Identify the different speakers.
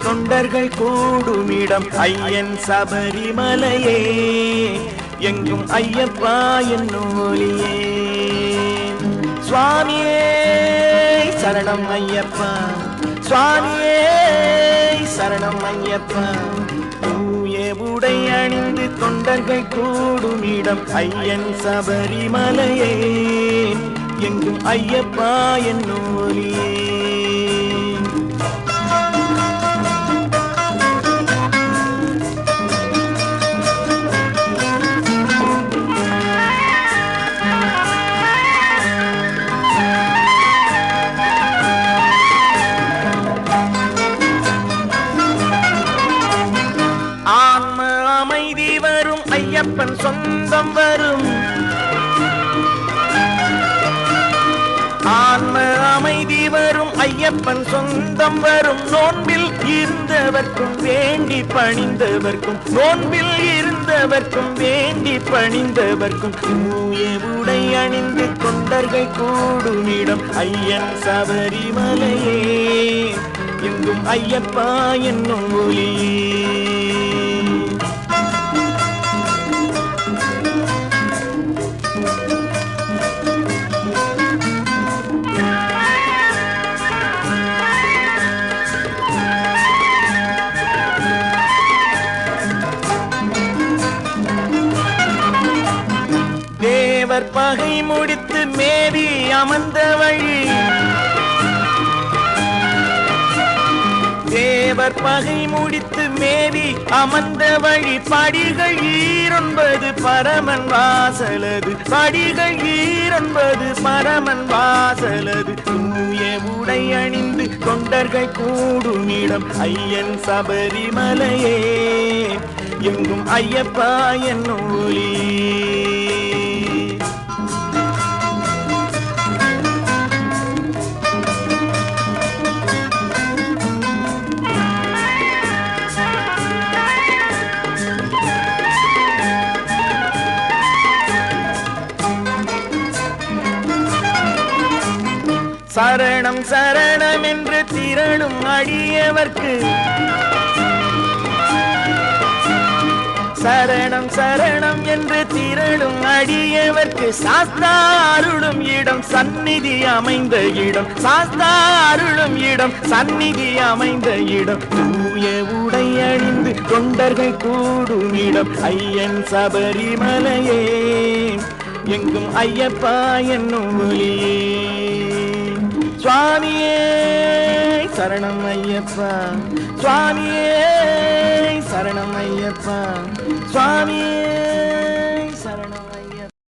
Speaker 1: தொண்டர்கள் கூடுமிடம் ஐயன் சபரிமலையே எங்கும் ஐயப்பா என்னும் ஒலியே. சுவாமியே சரணம் ஐயப்பா, சுவாமியே சரணம் ஐயப்பா. தூய உடை அணிந்து தொண்டர்கள் கூடுமிடம் ஐயன் சபரிமலையே எங்கும் ஐயப்பா என்னும் ஒலியே. ஐயப்பன் சொந்தம் வரும், ஆன்ம அமைதி வரும் ஐயப்பன் சொந்தம் வரும். நோன்பில் இருந்தவர்க்கும் வேண்டி பணிந்தவர்க்கும், நோன்பில் இருந்தவர்க்கும் வேண்டி பணிந்தவர்க்கும் தூய உடை அணிந்து தொண்டர்கள் கூடுமிடம் ஐயன் சபரிமலையே எங்கும் ஐயப்பா என்னும் ஒலியே. தேவர் பகை முடித்து மேவி அமர்ந்த வழி, தேவர் பகை முடித்து மேவி அமர்ந்த வழி. படிகள் 9 பரமன் வாசலது, படிகள் 9 பரமன் வாசலது. தூய உடை அணிந்து தொண்டர்கள் கூடுமிடம் ஐயன் சபரிமலையே எங்கும் ஐயப்பா என்னும் ஒலியே. சரணம் சரணம் என்று திரளும் அடியவர்க்கு, சரணம் சரணம் என்று திரளும் அடியவர்க்கு சாஸ்தா அருளும் இடம் சந்நிதி அமைந்த இடம், சாஸ்தா அருளும் இடம் சந்நிதி அமைந்த இடம். தூய உடை அணிந்து தொண்டர்கள் கூடுமிடம் ஐயன் சபரிமலையே எங்கும் ஐயப்பா என்னும் ஒலியே. சுவாமியே சரணம் ஐயப்பா, சுவாமியே சரணம் ஐயப்பா, சுவாமியே